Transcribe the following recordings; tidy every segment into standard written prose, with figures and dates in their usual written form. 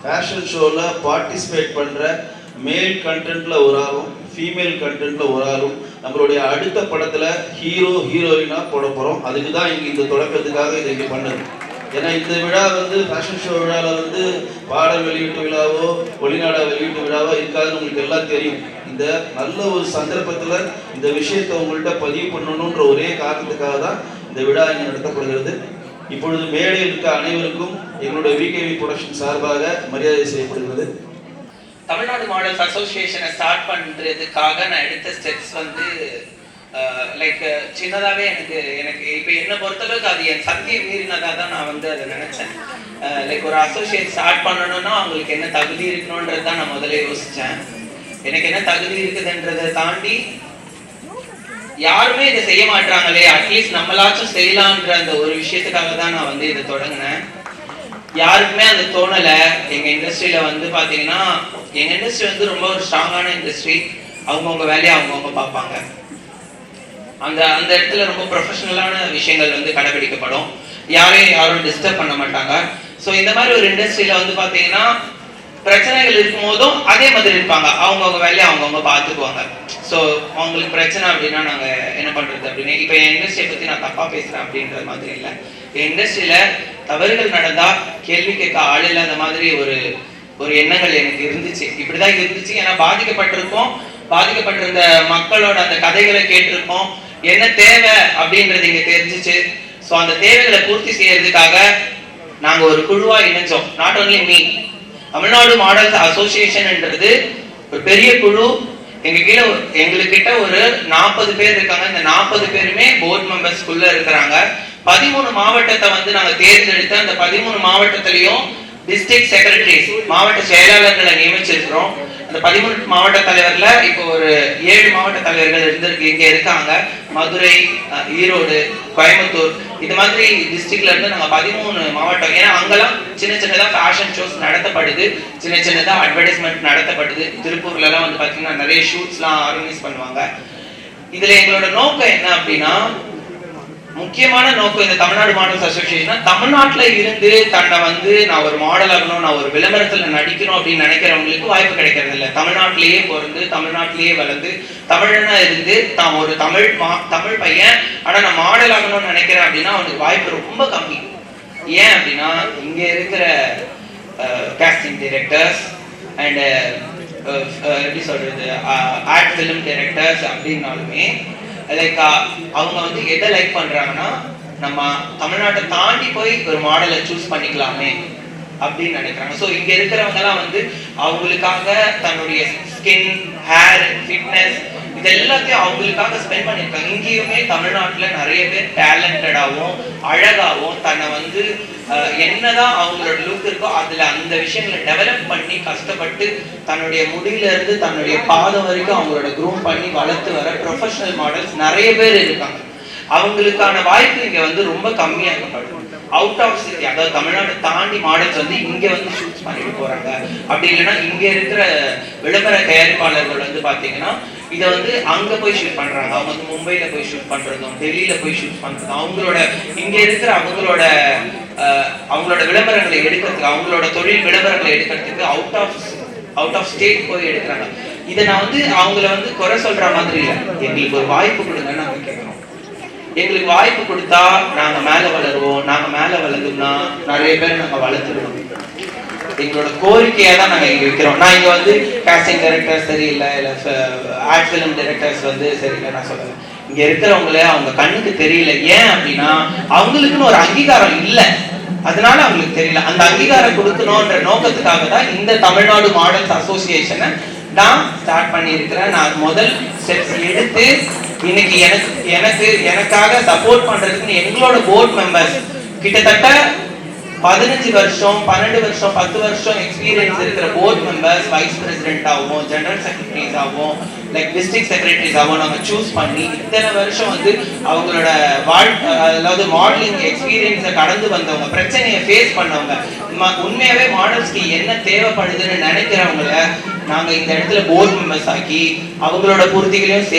Fashion ஷோவில் participate பண்ணுற மேல் கண்டென்ட்டில் ஒரு ஆளும் ஃபீமேல் கண்டென்ட்டில் ஒரு ஆளும் நம்மளுடைய அடுத்த படத்தில் ஹீரோ ஹீரோயினாக போட போகிறோம். அதுக்கு தான் இங்கே இந்த தொடக்கத்துக்காக இதை இங்கே பண்ணுது. ஏன்னா இந்த விழா ஃபேஷன் ஷோ விழாவில் பாடல் வெளியீட்டு விழாவோ ஒளிநாடா வெளியீட்டு விழாவோ இருக்காதுன்னு உங்களுக்கு எல்லாம் தெரியும். இந்த நல்ல ஒரு சந்தர்ப்பத்தில் இந்த விஷயத்தை உங்கள்கிட்ட பதிவு பண்ணணுன்ற ஒரே காரணத்துக்காக தான் இந்த விழா இங்கே நடத்தப்படுகிறது. இப்பொழுது மேடையில் இருக்க அனைவருக்கும் எங்களுடைய விகேவி ப்ரொடக்ஷன் சார்பாக மரியாதை செய்யப்படுகிறது. தமிழ்நாடு மாடல்ஸ் அசோசியேஷனை ஸ்டார்ட் பண்ணுறதுக்காக நான் எடுத்த ஸ்டெப்ஸ் லைக் சின்னதாகவே எனக்கு இப்போ என்னை பொறுத்தளவுக்கு அது என் சக்தியை மீறினதாக தான் நான் அதை நினச்சேன். லைக் ஒரு அசோசியேட் ஸ்டார்ட் பண்ணணும்னா அவங்களுக்கு என்ன தகுதி இருக்கணுன்றது தான் நான் முதல்ல யோசித்தேன். எனக்கு என்ன தகுதி இருக்குதுன்றதை தாண்டி யாருமே இதை செய்ய மாட்டாங்களே, அட்லீஸ்ட் நம்மளாச்சும் செய்யலான்ற அந்த ஒரு விஷயத்துக்காக தான் நான் இதை தொடங்கினேன். யாருக்குமே அது தோணலை. எங்கள் இண்டஸ்ட்ரியில் பார்த்தீங்கன்னா எங்கள் இண்டஸ்ட்ரி ரொம்ப ஒரு ஸ்ட்ராங்கான இண்டஸ்ட்ரி. அவங்கவுங்க வேலையை அவங்கவுங்க பார்ப்பாங்க. அந்த அந்த இடத்துல ரொம்ப ப்ரொஃபஷனலான விஷயங்கள் கடைபிடிக்கப்படும். யாரும் டிஸ்டர்ப் பண்ண மாட்டாங்க. ஸோ இந்த மாதிரி ஒரு இண்டஸ்ட்ரியில் பார்த்தீங்கன்னா பிரச்சனைகள் இருக்கும் போதும் அதே மாதிரி இருப்பாங்க. அவங்கவுங்க வேலையை அவங்கவுங்க பார்த்துக்குவாங்க. ஸோ அவங்களுக்கு பிரச்சனை அப்படின்னா நாங்கள் என்ன பண்ணுறது அப்படின்னு இப்போ என் இண்டஸ்ட்ரியை பற்றி நான் தப்பாக பேசுகிறேன் அப்படின்ற மாதிரி இல்லை. என் இண்டஸ்ட்ரியில் தவறுகள் நடந்தால் கேள்வி கேட்க ஆள் இல்லாத மாதிரி ஒரு எண்ணங்கள் எனக்கு இருந்துச்சு. இப்படிதான் இருந்துச்சு. ஏன்னா பாதிக்கப்பட்டிருந்த மக்களோட அந்த கதைகளை கேட்டிருக்கோம். என்ன தேவை அப்படின்றது இங்கே தெரிஞ்சிச்சு. ஸோ அந்த தேவைகளை பூர்த்தி செய்யறதுக்காக நாங்கள் ஒரு குழுவாக இணைஞ்சோம். Not only me, Tamil Nadu models அசோசியேஷன்ன்றது ஒரு பெரிய குழு. எங்ககிட்ட ஒரு 40 பேர் இருக்காங்க. இந்த 40 பேருமே போர்டு மெம்பர்ஸ்குள்ள இருக்கிறாங்க. 13 மாவட்டத்தை நாங்க தேர்ந்தெடுத்து அந்த 13 மாவட்டத்திலையும் டிஸ்ட்ரிக்ட் செக்ரட்டரிஸ் மாவட்ட செயலாளர்களை நியமிச்சிருக்கிறோம். அந்த 13 மாவட்ட தலைவர்ல இப்போ ஒரு 7 மாவட்ட தலைவர்கள் இங்க இருக்காங்க. மதுரை, ஈரோடு, கோயம்புத்தூர் இது மாதிரி டிஸ்ட்ரிக்ட்ல இருந்து நாங்க 13 மாவட்டம். ஏன்னா அங்கெல்லாம் சின்னதா ஃபேஷன் ஷோஸ் நடத்தப்படுது, சின்னதா அட்வர்டைஸ்மெண்ட் நடத்தப்படுது. திருப்பூர்ல எல்லாம் பாத்தீங்கன்னா நிறைய ஷூட்ஸ் எல்லாம் ஆர்கனைஸ் பண்ணுவாங்க. இதுல எங்களோட நோக்கம் என்ன அப்படின்னா, முக்கியமான நோக்கம் இந்த தமிழ்நாடு மாடல்ஸ் அசோசியேஷன் தமிழ்நாட்டில் இருந்து தன்னை நான் ஒரு மாடல் ஆகணும், நான் ஒரு விளம்பரத்தில் நடிக்கணும் அப்படின்னு நினைக்கிறவங்களுக்கு வாய்ப்பு கிடைக்கிறது இல்லை. தமிழ்நாட்டிலேயே பிறந்து தமிழ்நாட்டிலேயே வளர்ந்து தமிழனா இருந்து தான் ஒரு தமிழ் பையன் ஆனால் நான் மாடல் ஆகணும்னு நினைக்கிறேன் அப்படின்னா அவனுக்கு வாய்ப்பு ரொம்ப கம்மி. ஏன் அப்படின்னா இங்க இருக்கிற காஸ்டிங் டைரக்டர்ஸ் அண்ட் எப்படி சொல்றது ஆர்ட் ஃபிலிம் டைரக்டர்ஸ் அப்படின்னாலுமே லைக் அவங்க எதை லைக் பண்றாங்கன்னா, நம்ம தமிழ்நாட்டை தாண்டி போய் ஒரு மாடலை சூஸ் பண்ணிக்கலாமே அப்படின்னு நினைக்கிறாங்க. ஸோ இங்க இருக்கிறவங்க எல்லாம் அவங்களுக்காக தன்னுடைய ஸ்கின், ஹேர், ஃபிட்னஸ் இது எல்லாத்தையும் அவங்களுக்காக ஸ்பெண்ட் பண்ணியிருக்காங்க. இங்கேயுமே தமிழ்நாட்டில் நிறைய பேர் டேலண்டடாகவும் அழகாகவும் தன்னை என்னதான் அவங்களோட லுக் இருக்கோ அதுல அந்த விஷயங்களை டெவலப் பண்ணி கஷ்டப்பட்டு தன்னுடைய முடியில இருந்து தன்னுடைய பாதம் வரைக்கும் அவங்களோட க்ரூம் பண்ணி வளர்த்து வர ப்ரொஃபஷனல் மாடல்ஸ் நிறைய பேர் இருக்காங்க. அவங்களுக்கான வாய்ப்பு இங்க ரொம்ப கம்மியாகப்படும். அவுட் ஆஃப் சிட்டி, அதாவது தமிழ்நாட்டை தாண்டி மாடல்ஸ் இங்க ஷூட்ஸ் பண்ணிட்டு போறாங்க. அப்படி இல்லைன்னா இங்க இருக்கிற விளம்பர தயாரிப்பாளர்கள் பாத்தீங்கன்னா இதை அங்க போய் ஷூட் பண்றாங்க. அவங்க மும்பைல போய் ஷூட் பண்றதும் டெல்லியில போய் ஷூட் பண்றதும் அவங்களோட இங்க இருக்கிற அவங்களோட விளம்பரங்களை எடுக்கிறதுக்கு, அவங்களோட தொழில் விளம்பரங்களை எடுக்கிறதுக்கு அவுட் ஆஃப் ஸ்டேட் போய் எடுக்கிறாங்க. இதை நான் அவங்கள குறை சொல்ற மாதிரி இல்லை. எங்களுக்கு ஒரு வாய்ப்பு கொடுங்கன்னு நாங்க கேட்கிறோம். எங்களுக்கு வாய்ப்பு கொடுத்தா நாங்க மேல வளருவோம். நாங்க மேல வளர்ந்தோம்னா நிறைய பேர் நாங்க வளர்த்துருவோம். எங்களோட கோரிக்கையா தான் நாங்க இங்க வைக்கிறோம். நான் இங்க காஸ்டிங் டைரக்டர்ஸ் சரியில்லை, இல்ல ஆர்ட் ஃபிலிம் டைரக்டர்ஸ் சரியில்லை நான் சொல்லல. இங்க இருக்கிறவங்கள அவங்க கண்ணுக்கு தெரியல. ஏன் அப்படின்னா அவங்களுக்குன்னு ஒரு அங்கீகாரம் இல்லை, அதனால அவங்களுக்கு தெரியல. அந்த அங்கீகாரம் கொடுக்கணும்ன்ற நோக்கத்துக்காக தான் இந்த தமிழ்நாடு மாடல்ஸ் அசோசியேஷனை நான் ஸ்டார்ட் பண்ணியிருக்கிறேன். நான் முதல் ஸ்டெப்ஸ் எடுத்து இன்னைக்கு எனக்காக சப்போர்ட் பண்றதுக்கு எங்களோட போர்ட் மெம்பர்ஸ் கிட்டத்தட்ட 15 வருஷம் 12 வருஷம் 10 வருஷம் எக்ஸ்பீரியன்ஸ் இருக்கிற போர்ட் மெம்பர்ஸ், வைஸ் பிரசிடென்ட் ஆகும், ஜெனரல் செக்ரட்டரிஸ் ஆகும், லைக் டிஸ்ட்ரிக்ட் செக்ரட்டரிஸ் ஆகும் நாங்க சூஸ் பண்ணி இத்தனை வருஷம் அவங்களோட அதாவது மாடலிங் எக்ஸ்பீரியன்ஸை கடந்து வந்தவங்க, பிரச்சனையை ஃபேஸ் பண்ணவங்க, உண்மையாவே மாடல்ஸ்க்கு என்ன தேவைப்படுதுன்னு நினைக்கிறவங்கள நாங்க இந்த இடத்துல போர்ட் மெம்பர்ஸ் ஆக்கி அவங்களோட பூர்த்திகளையும்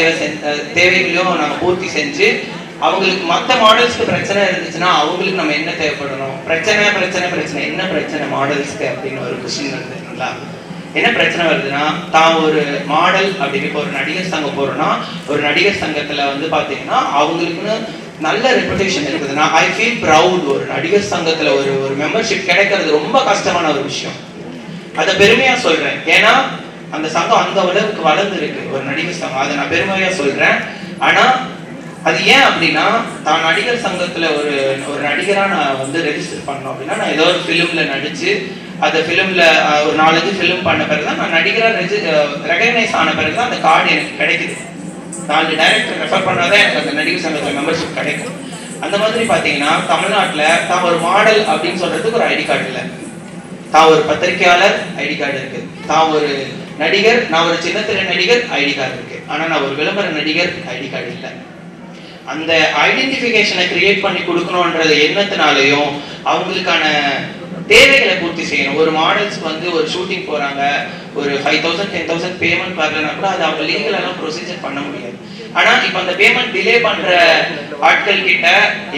தேவைகளையும் நாங்க பூர்த்தி செஞ்சு அவங்களுக்கு மற்ற மாடல்ஸ்க்கு பிரச்சனை இருந்துச்சுன்னா அவங்களுக்கு நம்ம என்ன தேவைப்படணும்? பிரச்சனை என்ன பிரச்சனை மாடல்ஸ்க்கு அப்படின்னு ஒரு கொஸ்டின் வருதுங்களா? என்ன பிரச்சனை வருதுன்னா, தான் ஒரு மாடல் அப்படின்னு இப்போ ஒரு நடிகர் சங்கம் போறோம்னா, ஒரு நடிகர் சங்கத்துல வந்து பாத்தீங்கன்னா அவங்களுக்குன்னு நல்ல ரெப்புடேஷன் இருக்குதுன்னா ஐ ஃபீல் ப்ரவுட். ஒரு நடிகர் சங்கத்துல ஒரு மெம்பர்ஷிப் கிடைக்கிறது ரொம்ப கஷ்டமான ஒரு விஷயம். அதை பெருமையா சொல்றேன். ஏன்னா அந்த சங்கம் அந்த அளவுக்கு வளர்ந்து இருக்கு, ஒரு நடிகர் சங்கம். அதை நான் பெருமையா சொல்றேன். ஆனா அது ஏன் அப்படின்னா, தான் நடிகர் சங்கத்துல ஒரு நடிகரா நான் வந்து ரெஜிஸ்டர் பண்ணோம் அப்படின்னா, நான் ஏதோ ஒரு ஃபிலிம்ல நடிச்சு அந்த ஃபிலிம்ல ஒரு 4-5 ஃபிலிம் பண்ண பிறகுதான் நான் நடிகரா ரெகனைஸ் ஆன பிறகுதான் அந்த கார்டு எனக்கு கிடைக்குது. 4 டைரக்டர் ரெஃபர் பண்ணாதான் எனக்கு அந்த நடிகர் சங்கத்துல மெம்பர்ஷிப் கிடைக்கும். அந்த மாதிரி பாத்தீங்கன்னா தமிழ்நாட்டுல தான் ஒரு மாடல் அப்படின்னு சொல்றதுக்கு ஒரு ஐடி கார்டு இல்லை, தான் ஒரு பத்திரிகையாளர் ஐடி கார்டு இருக்கு, தான் ஒரு நடிகர், நான் ஒரு சின்னத்திரை நடிகர் ஐடி கார்டு இருக்கு. ஆனா நான் ஒரு விளம்பர நடிகர் ஐடி கார்டு இல்லை. அந்த ஐடென்டிஃபிகேஷனை கிரியேட் பண்ணி கொடுக்கணும்ன்றது எண்ணத்தினாலையும் அவங்களுக்கான தேவைகளை பூர்த்தி செய்யணும். ஒரு மாடல்ஸ்க்கு வந்து ஒரு ஷூட்டிங் போறாங்க, ஒரு 5,000 10,000 பேமெண்ட் வரலன்னா கூட அது அவங்க லீகலெல்லாம் ப்ரொசீஜர் பண்ண முடியாது. ஆனா இப்ப அந்த பேமெண்ட் டிலே பண்ற ஆட்கள் கிட்ட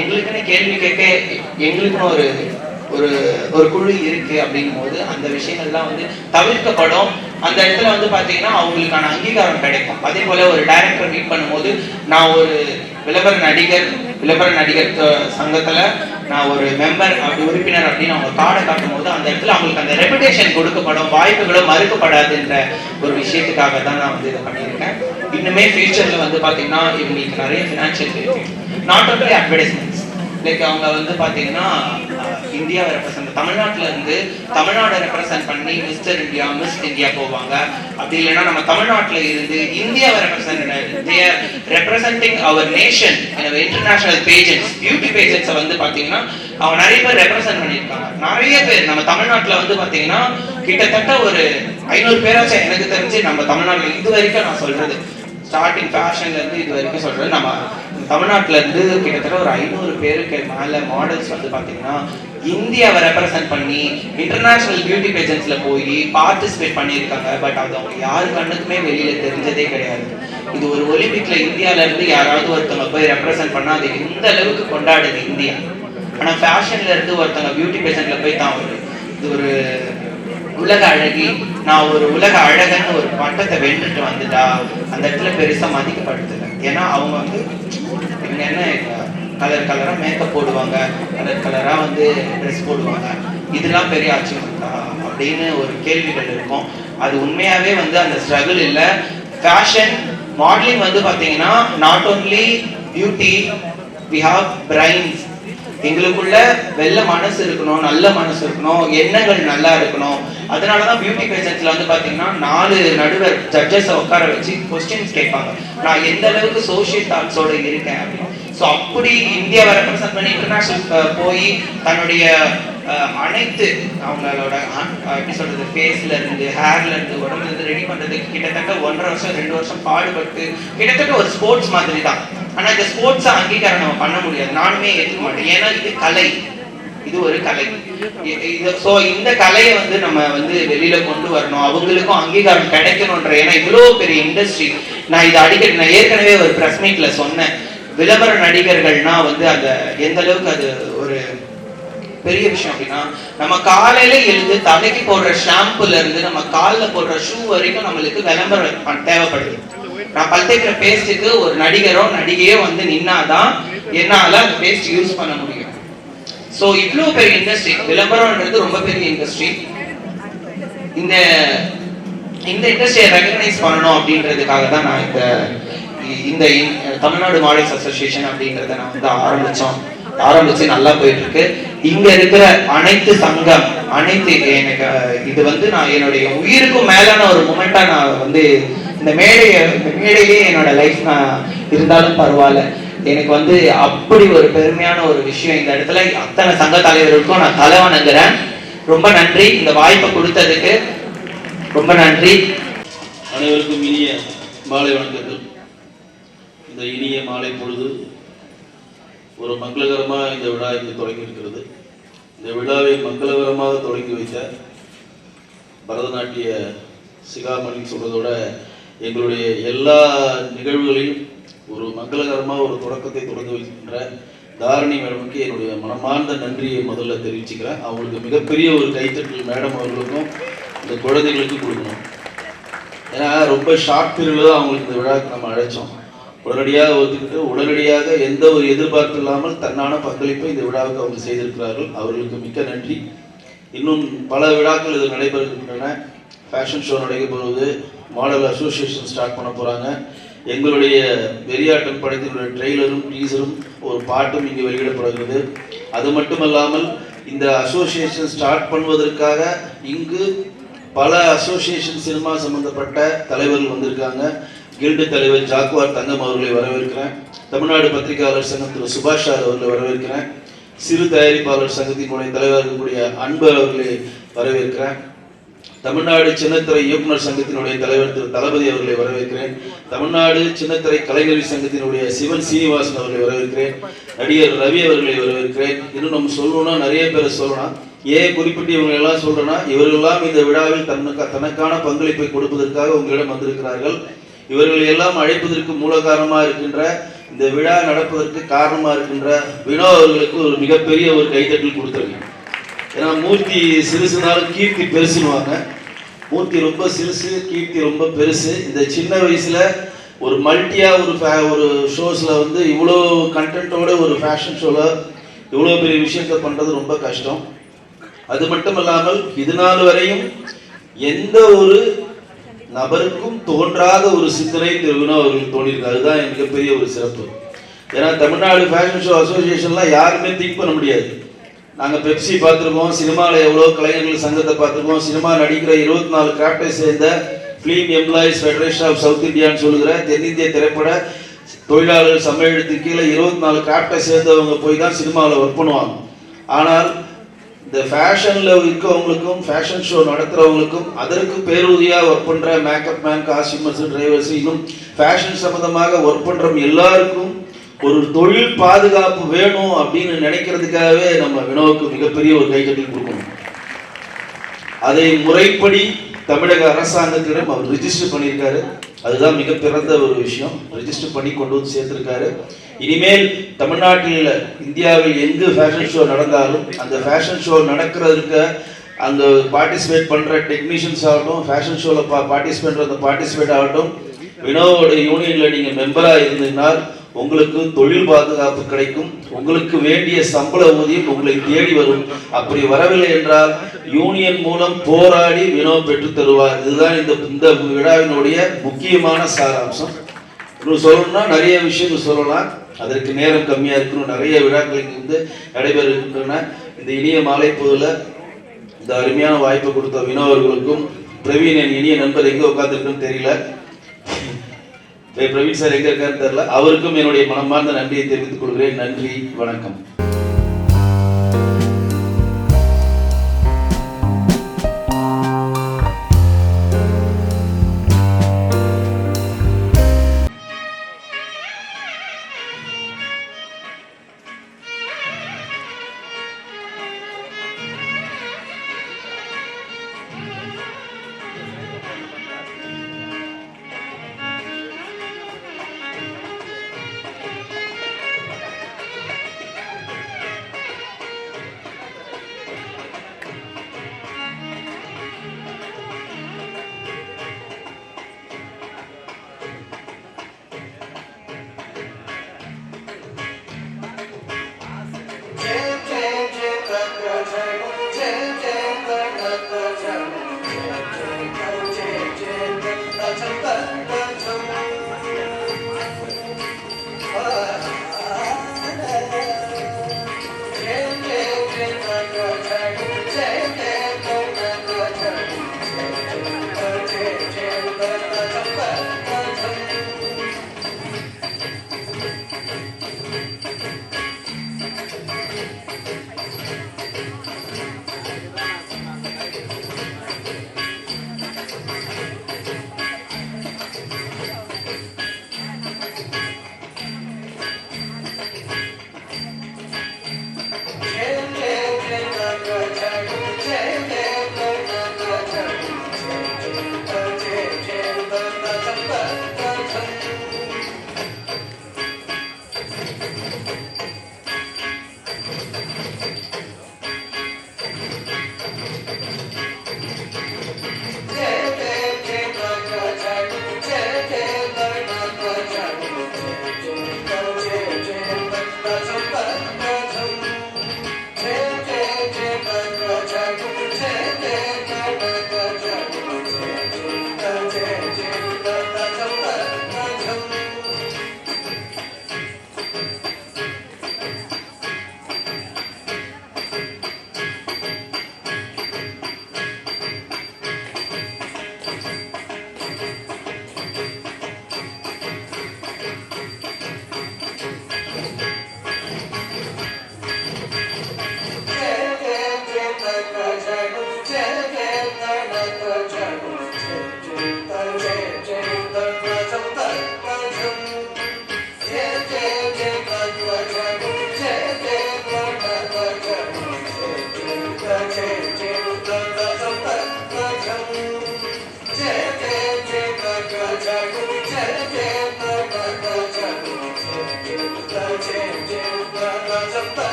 எங்களுக்குன்னு கேள்வி கேட்க எங்களுக்குன்னு ஒரு ஒரு குழு இருக்கு அப்படிங்கும் போது அந்த விஷயங்கள்லாம் வந்து தவிர்க்கப்படும். அந்த இடத்துல வந்து பாத்தீங்கன்னா அவங்களுக்கான அங்கீகாரம் கிடைக்கும். அதே போல ஒரு டைரக்டர் மீட் பண்ணும்போது நான் ஒரு விளம்பர நடிகர் சங்கத்துல நான் ஒரு மெம்பர் அப்படி உறுப்பினர் அப்படின்னு அவங்க கார்டை காட்டும் போது அந்த இடத்துல அவங்களுக்கு அந்த ரெப்புடேஷன் கொடுக்கப்படும், வாய்ப்புகளும் மறுக்கப்படாதுன்ற ஒரு விஷயத்துக்காக தான் நான் வந்து இதை பண்ணியிருக்கேன். இன்னுமே ஃபியூச்சர்ல வந்து பாத்தீங்கன்னா இவங்களுக்கு நிறைய ஃபினான்ஷியல் இருக்கு. நாட் ஒன்லி அட்வர்டைஸ்மெண்ட்ஸ், லைக் அவங்க வந்து பாத்தீங்கன்னா இந்தியாவை ரெப்ரசென்ட், தமிழ்நாட்டுல இருந்து தமிழ்நாடு ரெப்ரசென்ட் பண்ணி மிஸ்டர் இந்தியா மிஸ் இந்தியா போவாங்க. அப்படி இல்லைன்னா நம்ம தமிழ்நாட்டுல இருந்து இந்தியாவை representing our nation international pageants, beauty பேஜென்ட்ஸை வந்து பாத்தீங்கன்னா அவங்க நிறைய பேர் ரெப்ரசென்ட் பண்ணியிருக்காங்க. நிறைய பேர் நம்ம தமிழ்நாட்டுல வந்து பாத்தீங்கன்னா கிட்டத்தட்ட ஒரு 500 பேராச்சும் எனக்கு தெரிஞ்சு நம்ம தமிழ்நாட்டுல இது வரைக்கும் நான் சொல்றது ஸ்டார்டிங் ஃபேஷன்ல இருந்து இது வரைக்கும் சொல்றது நம்ம தமிழ்நாட்டுல இருந்து கிட்டத்தட்ட ஒரு 500 பேருக்கு மேல மாடல்ஸ் வந்து பாத்தீங்கன்னா இந்தியாவை ரெப்ரசென்ட் பண்ணி இன்டர்நேஷனல் பியூட்டி பேஜென்ட்ஸ்ல போய் பார்ட்டிசிபேட் பண்ணியிருக்காங்க. பட் அது அவங்க யாரு கண்ணுக்குமே வெளியில தெரிஞ்சதே கிடையாது. இது ஒரு ஒலிம்பிக்ல இந்தியால இருந்து யாராவது ஒருத்தவங்க போய் ரெப்ரசென்ட் பண்ணா அது எந்த அளவுக்கு கொண்டாடுது இந்தியா. ஆனா ஃபேஷன்ல இருந்து ஒருத்தவங்க பியூட்டி பேஜென்ட்ல போய் தான் இது ஒரு உலக அழகி, நான் ஒரு உலக அழகன்னு ஒரு பட்டத்தை வென்றுட்டு வந்துட்டா அந்த இடத்துல பெருசா மதிக்கப்படுத்தல. ஏன்னா அவங்க வந்து இவங்க என்ன கலரா மேக்கப் போடுவாங்க, கலரா வந்து ட்ரெஸ் போடுவாங்க, இதெல்லாம் பெரிய அச்சீவ்மெண்டா அப்படின்னு ஒரு கேள்விகள் இருக்கும். அது உண்மையாவே வந்து அந்த ஸ்ட்ரகிள் இல்ல. ஃபேஷன் மாடலிங் வந்து பாத்தீங்கன்னா not only beauty, we have brains. எங்களுக்குள்ள வெள்ள மனசு இருக்கணும், நல்ல மனசு இருக்கணும், எண்ணங்கள் நல்லா இருக்கணும். அதனாலதான் பியூட்டி பேஜென்ட்ஸ்ல வந்து பாத்தீங்கன்னா 4 நடுவர் ஜட்ஜஸ் உட்கார வச்சு கொஸ்டின்ஸ் கேட்பாங்க, நான் எந்த அளவுக்கு சோசியல் தாட்ஸோட இருக்கேன் அப்படின்னு. ஸோ அப்படி இந்தியாவை ரெப்ரசென்ட் பண்ணி இன்டர்நேஷனல் போய் தன்னுடைய அனைத்து அவங்களோட எப்படி சொல்றது ஃபேஸ்ல இருந்து ஹேர்ல இருந்து உடம்புல இருந்து ரெடி பண்றதுக்கு கிட்டத்தட்ட 1.5 வருஷம் 2 வருஷம் பாடுபட்டு கிட்டத்தட்ட ஒரு ஸ்போர்ட்ஸ் மாதிரி தான். ஆனா இந்த ஸ்போர்ட்ஸ் அங்கீகாரம் நம்ம பண்ண முடியாது, நானுமே ஏற்றுக்க மாட்டேன். ஏன்னா இது கலை, இது ஒரு கலை. சோ இந்த கலையை வந்து நம்ம வந்து வெளியில கொண்டு வரணும், அவங்களுக்கும் அங்கீகாரம் கிடைக்கணும்ன்ற. ஏன்னா இவ்வளவு பெரிய இண்டஸ்ட்ரி. நான் இதை அடிக்கடி நான் ஏற்கனவே ஒரு பிரஸ் மீட்ல சொன்னேன், விளம்பர நடிகர்கள்னா வந்து அந்த எந்த அளவுக்கு அது ஒரு பெரிய விஷயம் அப்படின்னா, நம்ம காலையில எழுந்து தலைக்கு போடுற ஷாம்புல இருந்து நம்ம காலில் போடுற ஷூ வரைக்கும் நம்மளுக்கு விளம்பரம் தேவைப்படுது. நான் பல் தேய்க்கிற பேஸ்ட்டுக்கு ஒரு நடிகரோ நடிகையோ வந்து நின்னாதான் என்னால அந்த பேஸ்ட் யூஸ் பண்ண முடியும். சோ இவ்வளவு பெரிய இண்டஸ்ட்ரி, விளம்பரம்ன்றது ரொம்ப பெரிய இண்டஸ்ட்ரி. இந்த இண்டஸ்ட்ரியை ரெகக்னைஸ் பண்ணணும் அப்படின்றதுக்காக தான் நான் இந்த தமிழ்நாடு மாடல்ஸ் அசோசியேஷன் அப்படின்றத நான் வந்து ஆரம்பிச்சு நல்லா போயிட்டு இருக்கு. இங்க இருக்கிற அனைத்து சங்கம் அனைத்து எனக்கு இது வந்து நான் என்னுடைய உயிருக்கும் மேலான ஒரு மூமெண்டா நான் வந்து இந்த மேடையிலேயே என்னோட லைஃப் நான் இருந்தாலும் பரவாயில்ல. எனக்கு வந்து அப்படி ஒரு பெருமையான ஒரு விஷயம். இந்த இடத்துல அத்தனை சங்க தலைவர்களுக்கும் நான் தலை வணங்குறேன். ரொம்ப நன்றி, இந்த வாய்ப்பை கொடுத்ததுக்கு ரொம்ப நன்றி. அனைவருக்கும் இனிய மாலை வணக்கங்கள். இந்த இனிய மாலை பொழுது ஒரு மங்களகரமாக இந்த விழா இங்கு தொடங்கி இருக்கிறது. இந்த விழாவை மங்களகரமாக தொடங்கி வைத்த பரதநாட்டிய சிகாமணி சொல்றதோட எங்களுடைய எல்லா நிகழ்வுகளையும் ஒரு மங்களகரமாக ஒரு தொடக்கத்தை தொடங்க வைக்கின்ற தாரணி மேடமுக்கு என்னுடைய மனமார்ந்த நன்றியை முதல்ல தெரிவிச்சுக்கிறேன். அவங்களுக்கு மிகப்பெரிய ஒரு கைத்தட்டல் மேடம் அவர்களுக்கும் இந்த குழந்தைகளுக்கும் கொடுக்கணும். ஏன்னா ரொம்ப ஷார்ட் பீரியடில் தான் அவங்களுக்கு இந்த விழாவுக்கு நம்ம அழைச்சோம். உடனடியாக ஒத்துக்கிட்டு உடனடியாக எந்த ஒரு எதிர்பார்ப்பு இல்லாமல் தன்னான பங்களிப்பை இந்த விழாவுக்கு அவங்க செய்திருக்கிறார்கள். அவர்களுக்கு மிக்க நன்றி. இன்னும் பல விழாக்கள் இது நடைபெறுகின்றன. ஃபேஷன் ஷோ நடைபெறுவது, மாடல் அசோசியேஷன் ஸ்டார்ட் பண்ண போகிறாங்க. எங்களுடைய வெறியாட்டம் படத்தினுடைய ட்ரெய்லரும் டீசரும் ஒரு பாட்டும் இங்கே வெளியிடப்படுகிறது. அது மட்டுமல்லாமல் இந்த அசோசியேஷன் ஸ்டார்ட் பண்ணுவதற்காக இங்கு பல அசோசியேஷன் சினிமா சம்பந்தப்பட்ட தலைவர்கள் வந்திருக்காங்க. கில்டு தலைவர் ஜாக்குவார் தங்கம் அவர்களை வரவேற்கிறேன். தமிழ்நாடு பத்திரிகையாளர் சங்கம் திரு சுபாஷ் சார் அவர்களை வரவேற்கிறேன். சிறு தயாரிப்பாளர் சங்கத்தினுடைய தலைவர் இருக்கக்கூடிய அன்பு அவர்களை வரவேற்கிறேன். தமிழ்நாடு சின்னத்திரை இயக்குனர் சங்கத்தினுடைய தலைவர் திரு தளபதி அவர்களை வரவேற்கிறேன். தமிழ்நாடு சின்னத்திரை கலைஞர் சங்கத்தினுடைய சிவன் சீனிவாசன் அவர்களை வரவேற்கிறேன். நடிகர் ரவி அவர்களை வரவேற்கிறேன். இன்னும் நம்ம சொல்லணும்னா நிறைய பேரை சொல்லலாம். ஏன் குறிப்பிட்டு இவங்க எல்லாம் சொல்றேன்னா, இவர்களெல்லாம் இந்த விழாவில் தனக்கான பங்களிப்பை கொடுப்பதற்காக உங்களிடம் வந்திருக்கிறார்கள். இவர்களை எல்லாம் அழைப்பதற்கு மூல காரணமாக இருக்கின்ற, இந்த விழா நடப்பதற்கு காரணமாக இருக்கின்ற வினோ அவர்களுக்கு ஒரு மிகப்பெரிய ஒரு கைத்தட்டல் கொடுத்துருங்க. ஏன்னா மூர்த்தி சிறுசுனாலும் கீர்த்தி பெருசுன்னுவாங்க. மூர்த்தி ரொம்ப சிறுசு, கீர்த்தி ரொம்ப பெருசு. இந்த சின்ன வயசுல ஒரு மல்டியா ஒரு ஷோஸ்ல வந்து இவ்வளோ கண்டென்ட்டோட ஒரு ஃபேஷன் ஷோல இவ்வளோ பெரிய விஷயத்தை பண்றது ரொம்ப கஷ்டம். அது மட்டும் இல்லாமல் இது நாள் வரையும் எந்த ஒரு நபருக்கும் தோன்றாத ஒரு சிந்தனை திரு வினோ அவர்களுக்கு தோணியிருக்கு. அதுதான் மிகப்பெரிய ஒரு சிறப்பு. ஏன்னா தமிழ்நாடு ஃபேஷன் ஷோ அசோசியேஷன்லாம் யாருமே திங்க் பண்ண முடியாது. நாங்கள் பெப்சி பார்த்துருக்கோம், சினிமாவில் எவ்வளோ கலைஞர்கள் சங்கத்தை பார்த்துருக்கோம், சினிமா நடிக்கிற 24 கிராஃப்டை சேர்ந்த film employees federation of south இந்தியான்னு சொல்லுகிற தென்னிந்திய திரைப்பட தொழிலாளர்கள் சம்மேளனத்துக்கு கீழே 24 கிராஃப்டை சேர்ந்தவங்க போய் தான் சினிமாவில் ஒர்க் பண்ணுவாங்க. ஆனால் இந்த ஃபேஷனில் இருக்கவங்களுக்கும் ஃபேஷன் ஷோ நடத்துகிறவங்களுக்கும் அதற்கு பேருதவியாக ஒர்க் பண்ணுற மேக்கப் மேன், காஸ்டியூமர்ஸ், டிரைவர்ஸ், இன்னும் ஃபேஷன் சம்மந்தமாக ஒர்க் பண்ணுற எல்லாருக்கும் ஒரு தொழில் பாதுகாப்பு வேணும் அப்படின்னு நினைக்கிறதுக்காகவே நம்ம வினோவுக்கு மிகப்பெரிய ஒரு கைத்தட்டல் கொடுக்கணும். அதை முறைப்படி தமிழக அரசாங்கத்திடம் அவர் ரிஜிஸ்டர் பண்ணியிருக்காரு. அதுதான் மிக பிறந்த ஒரு விஷயம். ரிஜிஸ்டர் பண்ணி கொண்டு வந்து சேர்த்திருக்காரு. இனிமேல் தமிழ்நாட்டில் இந்தியாவில் எங்கு ஃபேஷன் ஷோ நடந்தாலும் அந்த ஃபேஷன் ஷோ நடக்கிறதுக்கு அந்த பார்ட்டிசிபேட் பண்ணுற டெக்னீஷியன்ஸ் ஆகட்டும், ஃபேஷன் ஷோவில் பார்ட்டிசிபேட் ஆகட்டும், வினோவோட யூனியனில் நீங்கள் மெம்பராக இருந்தீங்கன்னால் உங்களுக்கு தொழில் பாதுகாப்பு கிடைக்கும். உங்களுக்கு வேண்டிய சம்பள ஊதியம் உங்களை தேடி வரும். அப்படி வரவில்லை என்றால் யூனியன் மூலம் போராடி வினோ பெற்று தருவார். இதுதான் இந்த விழாவினுடைய முக்கியமான சாராம்சம். இன்னும் சொல்லணும்னா நிறைய விஷயங்கள் சொல்லலாம். அதற்கு நேரம் கம்மியா இருக்கணும். நிறைய விழாக்கள் இங்கு நடைபெறுகின்றன. இந்த இனிய மாலை பொழுதுல இந்த அருமையான வாய்ப்பை கொடுத்த வினோ அவர்களுக்கும், பிரவீன் என் இனிய நண்பர் எங்க உட்கார்ந்துருக்குன்னு தெரியல, பிரவீன் சார் எங்க இருக்காருன்னு தெரியல, அவருக்கும் என்னுடைய மனமார்ந்த நன்றியை தெரிவித்துக் கொள்கிறேன். நன்றி, வணக்கம்.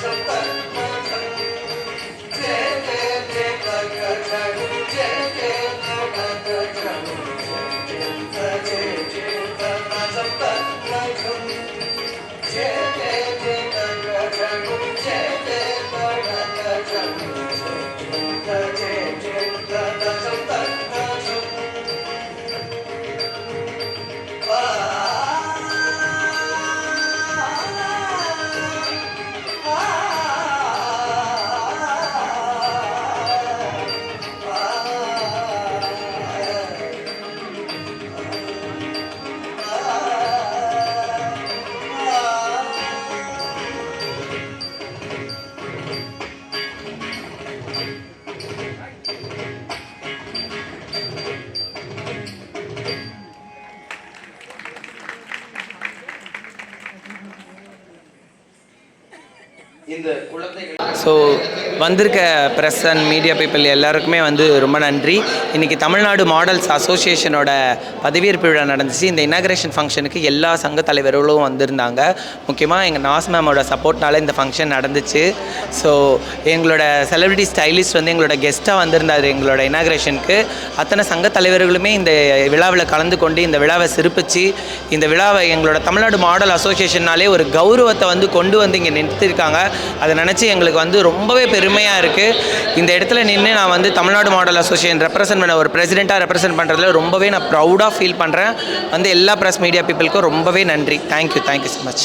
Jai இந்த குழந்தைகள் ஸோ வந்திருக்க ப்ரெஸ் அண்ட் மீடியா பீப்புள் எல்லாருக்குமே வந்து ரொம்ப நன்றி. இன்றைக்கி தமிழ்நாடு மாடல்ஸ் அசோசியேஷனோட பதவியேற்பு விழா நடந்துச்சு. இந்த இனாக்ரேஷன் ஃபங்க்ஷனுக்கு எல்லா சங்க தலைவர்களும் வந்திருந்தாங்க. முக்கியமாக எங்கள் நாஸ் மேமோட சப்போர்ட்னால இந்த ஃபங்க்ஷன் நடந்துச்சு. ஸோ எங்களோட செலிபிரிட்டி ஸ்டைலிஸ்ட் வந்து எங்களோட கெஸ்ட்டாக வந்திருந்தார் எங்களோட இனாக்ரேஷனுக்கு. அத்தனை சங்க தலைவர்களுமே இந்த விழாவில் கலந்து கொண்டு இந்த விழாவை சிறப்பிச்சு இந்த விழாவை எங்களோட தமிழ்நாடு மாடல் அசோசியேஷன்னாலே ஒரு கௌரவத்தை வந்து கொண்டு வந்து இங்கே நிறுத்திருக்காங்க. அதை நினச்சி எங்களுக்கு வந்து ரொம்பவே பெருமையாக இருக்குது. இந்த இடத்துல நின்று நான் வந்து தமிழ்நாடு மாடல் அசோசியேஷன் ரெப்ரசென்ட் பண்ண ஒரு பிரசிடெண்ட்டாக ரெப்ரசென்ட் பண்ணுறதுல ரொம்பவே நான் ப்ரௌடாக ஃபீல் பண்ணுறேன். வந்து எல்லா ப்ரெஸ் மீடியா பீப்புளுக்கும் ரொம்பவே நன்றி. Thank you so much.